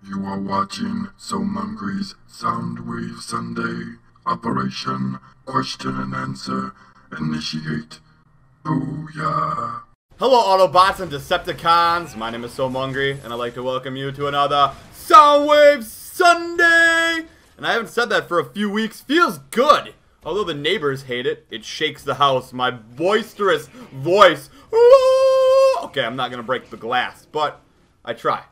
You are watching Soundwave's Soundwave Sunday. Operation Question and Answer. Initiate. Booyah. Hello Autobots and Decepticons, my name is Soundwave and I'd like to welcome you to another Soundwave Sunday! And I haven't said that for a few weeks, feels good! Although the neighbors hate it, it shakes the house, my boisterous voice. Okay, I'm not gonna break the glass, but I try.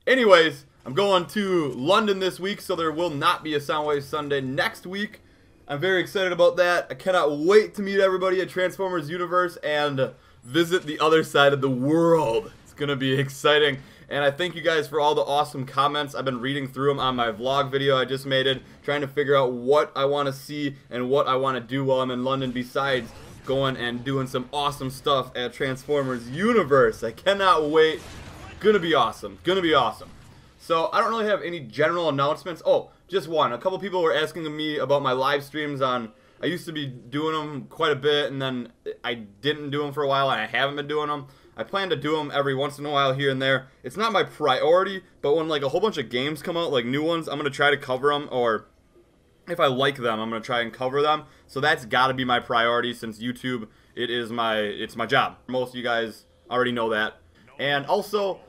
Anyways, I'm going to London this week, so there will not be a Soundwave Sunday next week. I'm very excited about that. I cannot wait to meet everybody at Transformers Universe and visit the other side of the world. It's gonna be exciting, and I thank you guys for all the awesome comments. I've been reading through them on my vlog video I just made, trying to figure out what I want to see and what I want to do while I'm in London besides going and doing some awesome stuff at Transformers Universe. I cannot wait. Gonna be awesome. Gonna be awesome. So I don't really have any general announcements. Oh, just one. A couple people were asking me about my live streams on. I used to be doing them quite a bit, and then I didn't do them for a while, and I haven't been doing them. I plan to do them every once in a while here and there. It's not my priority, but when like a whole bunch of games come out, like new ones, I'm gonna try to cover them, or if I like them, I'm gonna try and cover them. So that's got to be my priority, since YouTube, it's my job. Most of you guys already know that. And also,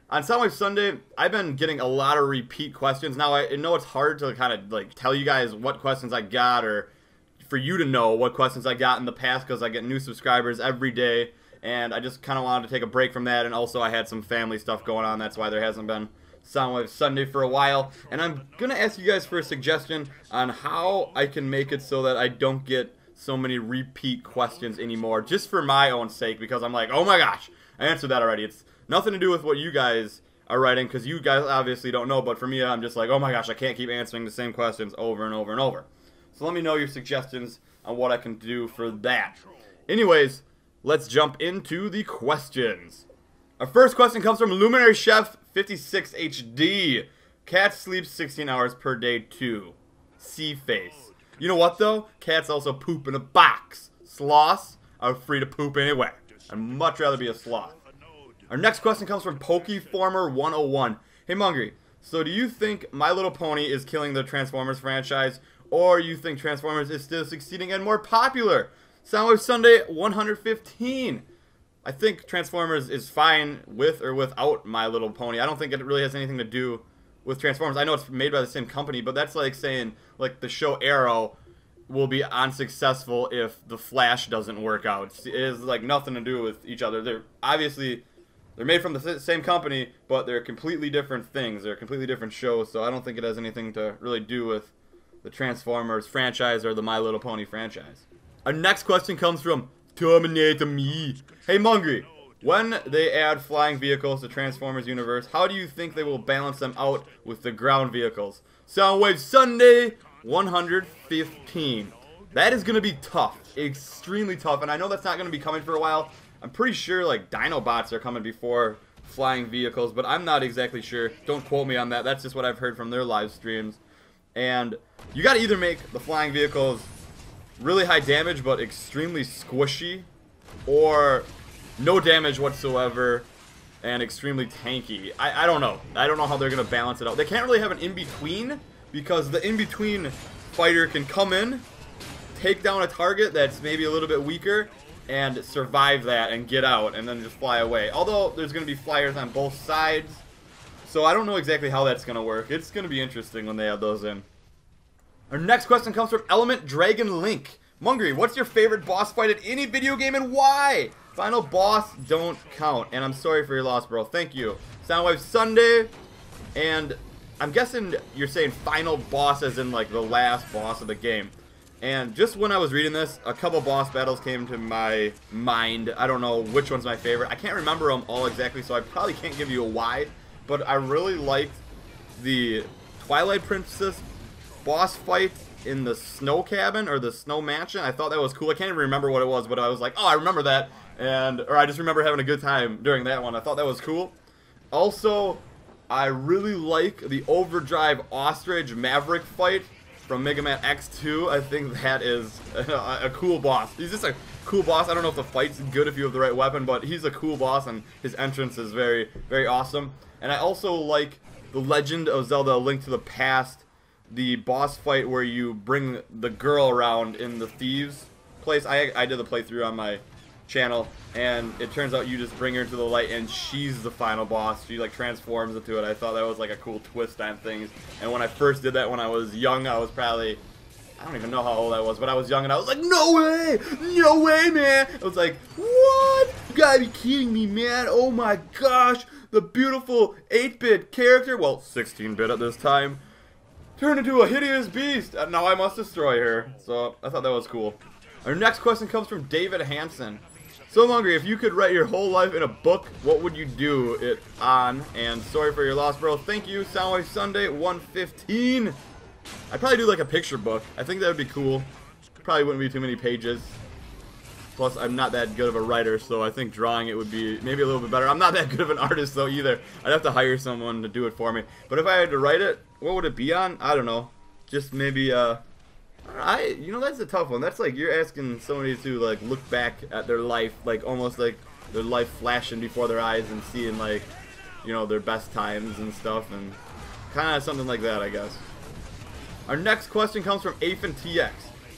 on Soundwave Sunday, I've been getting a lot of repeat questions. Now, I know it's hard to kind of like tell you guys what questions I got, or for you to know what questions I got in the past, because I get new subscribers every day, and I just kind of wanted to take a break from that, and also I had some family stuff going on. That's why there hasn't been Soundwave Sunday for a while. And I'm going to ask you guys for a suggestion on how I can make it so that I don't get so many repeat questions anymore, just for my own sake, because I'm like, oh my gosh, I answered that already. It's nothing to do with what you guys are writing, because you guys obviously don't know, but for me, I'm just like, oh my gosh, I can't keep answering the same questions over and over and over. So let me know your suggestions on what I can do for that. Anyways, let's jump into the questions. Our first question comes from Luminary Chef 56 HD. Cat sleeps 16 hours per day too. C-face. You know what though? Cats also poop in a box. Sloths are free to poop anywhere. I'd much rather be a sloth. Our next question comes from Pokeformer101. Hey Mungry, so do you think My Little Pony is killing the Transformers franchise, or you think Transformers is still succeeding and more popular? Soundwave Sunday 115. I think Transformers is fine with or without My Little Pony. I don't think it really has anything to do with Transformers. I know it's made by the same company, but that's like saying like the show Arrow will be unsuccessful if the Flash doesn't work out. It has like nothing to do with each other. They're made from the same company, but they're completely different things. They're completely different shows, so I don't think it has anything to really do with the Transformers franchise or the My Little Pony franchise. Our next question comes from Terminator Me. Hey Mungry, when they add flying vehicles to Transformers Universe, how do you think they will balance them out with the ground vehicles? Soundwave Sunday 115. That is going to be tough. Extremely tough, and I know that's not going to be coming for a while. I'm pretty sure like Dinobots are coming before flying vehicles, but I'm not exactly sure. Don't quote me on that. That's just what I've heard from their live streams. And you got to either make the flying vehicles really high damage but extremely squishy, or no damage whatsoever and extremely tanky. I don't know. I don't know how they're going to balance it out. They can't really have an in-between, because the in-between fighter can come in, take down a target that's maybe a little bit weaker, and survive that and get out and then just fly away. Although there's going to be flyers on both sides, so I don't know exactly how that's going to work. It's going to be interesting when they add those in. Our next question comes from Element Dragon Link. Mungry, what's your favorite boss fight at any video game and why? Final boss don't count, and I'm sorry for your loss, bro. Thank you. Soundwave Sunday, and I'm guessing you're saying final boss as in like the last boss of the game. And just when I was reading this, a couple boss battles came to my mind. I don't know which one's my favorite. I can't remember them all exactly, so I probably can't give you a why. But I really liked the Twilight Princess boss fight in the snow cabin, or the snow mansion. I thought that was cool. I can't even remember what it was, but I was like, oh, I remember that. Or I just remember having a good time during that one. I thought that was cool. Also, I really like the Overdrive Ostrich Maverick fight from Mega Man X2. I think that is a cool boss. He's just a cool boss. I don't know if the fight's good if you have the right weapon, but he's a cool boss, and his entrance is very, very awesome. And I also like The Legend of Zelda: A Link to the Past, the boss fight where you bring the girl around in the thieves place. I did the playthrough on my channel, and it turns out you just bring her into the light and she's the final boss. She like transforms into it. I thought that was like a cool twist on things. And when I first did that when I was young, I was probably, I don't even know how old I was, but I was young and I was like, no way, man. I was like, what? You gotta be kidding me, man. Oh my gosh, the beautiful 8-bit character, well, 16-bit at this time, turned into a hideous beast. Now I must destroy her. So I thought that was cool. Our next question comes from David Hansen. So hungry, if you could write your whole life in a book, what would you do it on? And sorry for your loss, bro. Thank you, Soundwave Sunday 115. I'd probably do like a picture book. I think that would be cool. Probably wouldn't be too many pages. Plus, I'm not that good of a writer, so I think drawing it would be maybe a little bit better. I'm not that good of an artist, though, either. I'd have to hire someone to do it for me. But if I had to write it, what would it be on? I don't know. Just maybe, you know, that's a tough one. That's like you're asking somebody to, like, look back at their life, like, almost like their life flashing before their eyes and seeing, like, you know, their best times and stuff, and kind of something like that, I guess. Our next question comes from AFNTX.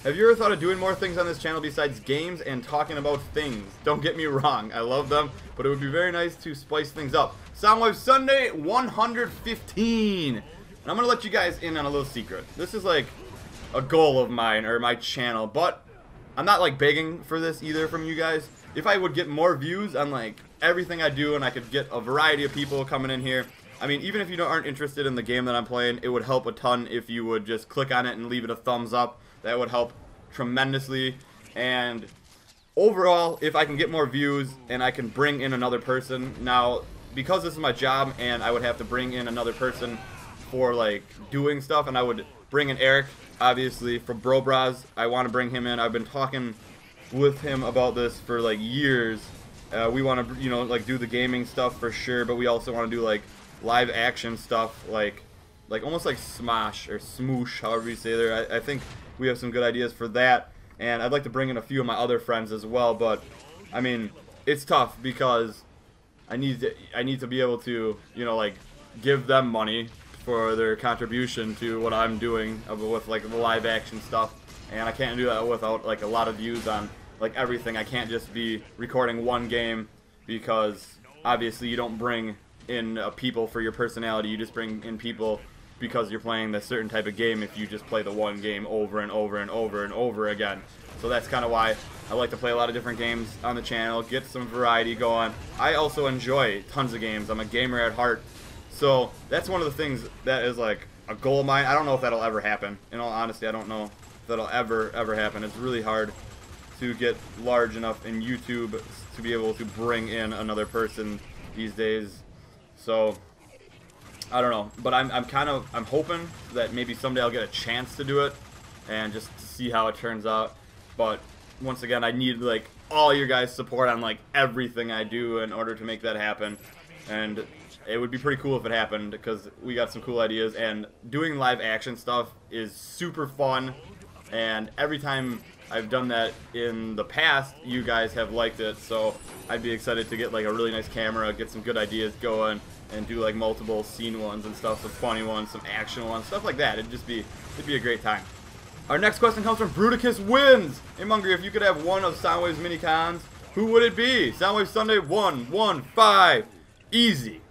Have you ever thought of doing more things on this channel besides games and talking about things? Don't get me wrong, I love them, but it would be very nice to spice things up. Soundwave Sunday 115. And I'm going to let you guys in on a little secret. This is like a goal of mine, or my channel, but I'm not like begging for this either from you guys. If I would get more views on like everything I do and I could get a variety of people coming in here, I mean, even if you aren't interested in the game that I'm playing, it would help a ton if you would just click on it and leave it a thumbs up. That would help tremendously. And overall, if I can get more views and I can bring in another person, now because this is my job and I would have to bring in another person for like doing stuff, and I would bring in Eric, obviously, from Bro Bras. I want to bring him in. I've been talking with him about this for like years. We want to, you know, like do the gaming stuff for sure, but we also want to do like live action stuff, like almost like Smosh or Smoosh, however you say there. I think we have some good ideas for that, and I'd like to bring in a few of my other friends as well. But I mean, it's tough because I need to be able to, you know, like give them money for their contribution to what I'm doing with like the live action stuff, and I can't do that without like a lot of views on like everything. I can't just be recording one game, because obviously you don't bring in people for your personality. You just bring in people because you're playing this certain type of game if you just play the one game over and over and over and over again. So that's kind of why I like to play a lot of different games on the channel, get some variety going. I also enjoy tons of games. I'm a gamer at heart. So that's one of the things that is like a goal of mine. I don't know if that'll ever happen. In all honesty, I don't know if that'll ever happen. It's really hard to get large enough in YouTube to be able to bring in another person these days. So I don't know, but I'm hoping that maybe someday I'll get a chance to do it and just see how it turns out. But once again, I need like all your guys' support on like everything I do in order to make that happen. And it would be pretty cool if it happened, because we got some cool ideas, and doing live action stuff is super fun. And every time I've done that in the past, you guys have liked it, so I'd be excited to get like a really nice camera, get some good ideas going, and do like multiple scene ones and stuff, some funny ones, some action ones, stuff like that. It'd be a great time. Our next question comes from Bruticus Wins. Hey Mungry, if you could have one of Soundwave's mini cons, who would it be? Soundwave Sunday 115. Easy.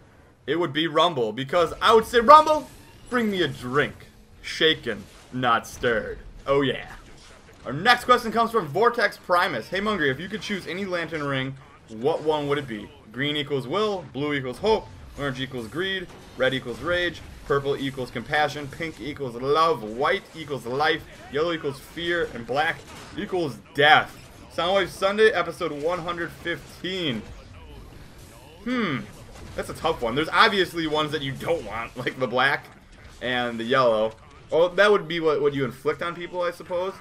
It would be Rumble, because I would say, Rumble, bring me a drink. Shaken, not stirred. Oh yeah. Our next question comes from Vortex Primus. Hey Mungry, if you could choose any lantern ring, what one would it be? Green equals will, blue equals hope, orange equals greed, red equals rage, purple equals compassion, pink equals love, white equals life, yellow equals fear, and black equals death. Soundwave Sunday, episode 115. That's a tough one. There's obviously ones that you don't want, like the black and the yellow. Oh, that would be what you inflict on people, I suppose.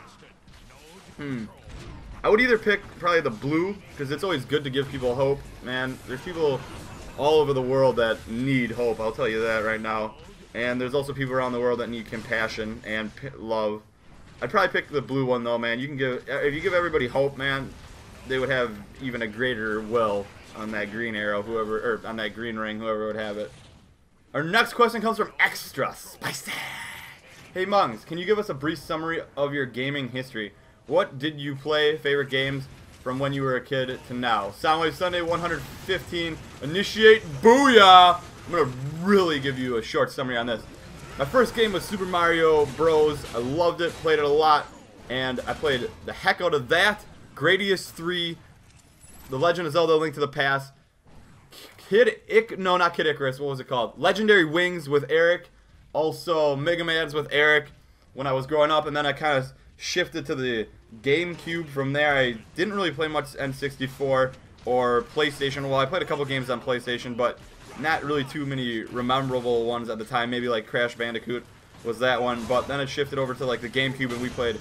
I would either pick probably the blue, because it's always good to give people hope. Man, there's people all over the world that need hope, I'll tell you that right now. And there's also people around the world that need compassion and love. I'd probably pick the blue one though, man. If you give everybody hope, man, they would have even a greater will on that green arrow, on that green ring, whoever would have it. Our next question comes from Extra Spicy. Hey Mungs, can you give us a brief summary of your gaming history? What did you play, favorite games from when you were a kid to now? Soundwave Sunday 115, initiate, booyah! I'm going to really give you a short summary on this. My first game was Super Mario Bros. I loved it, played it a lot, and I played the heck out of that. Gradius 3, The Legend of Zelda: Link to the Past, not Kid Icarus, what was it called? Legendary Wings with Eric, also Mega Man's with Eric when I was growing up, and then I kind of shifted to the GameCube from there. I didn't really play much N64 or PlayStation. Well, I played a couple games on PlayStation, but not really too many memorable ones at the time. Maybe like Crash Bandicoot was that one, but then it shifted over to like the GameCube, and we played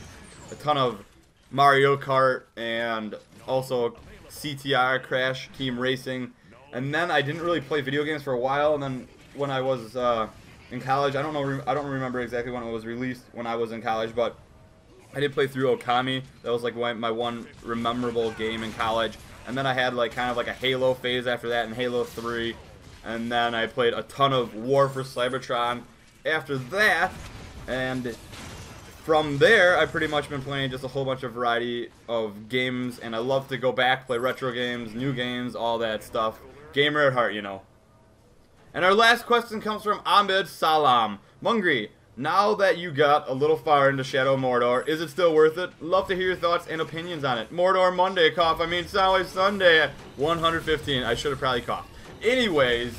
a ton of Mario Kart and also CTR, Crash Team Racing. And then I didn't really play video games for a while, and then when I was in college, I don't remember exactly when it was released when I was in college, but I did play through Okami. That was like my one memorable game in college. And then I had like kind of like a Halo phase after that, and Halo 3. And then I played a ton of War for Cybertron after that. And from there, I've pretty much been playing just a whole bunch of variety of games. And I love to go back, play retro games, new games, all that stuff. Gamer at heart, you know. And our last question comes from Ahmed Salam. Mungry, now that you got a little far into Shadow Mordor, is it still worth it? Love to hear your thoughts and opinions on it. Mordor Monday, cough. I mean Soundwave Sunday at 115. I should have probably coughed. Anyways,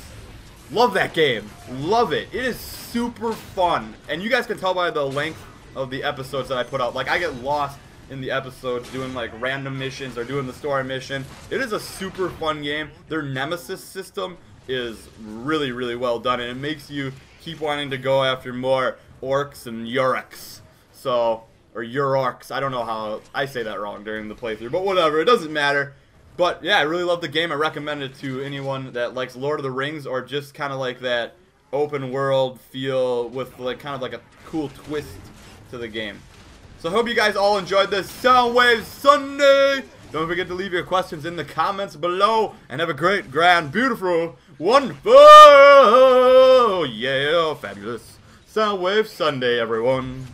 love that game. Love it. It is super fun. And you guys can tell by the length of the episodes that I put out. Like, I get lost in the episodes doing like random missions or doing the story mission. It is a super fun game. Their Nemesis system is really, really well done, and it makes you keep wanting to go after more orcs and Yurks. So, or Yurorks. I don't know how I say that wrong during the playthrough, but whatever. It doesn't matter. But yeah, I really love the game. I recommend it to anyone that likes Lord of the Rings or just kind of like that open world feel with like kind of like a cool twist to the game. So I hope you guys all enjoyed this Soundwave Sunday. Don't forget to leave your questions in the comments below. And have a great, grand, beautiful, wonderful, yeah, fabulous Soundwave Sunday, everyone.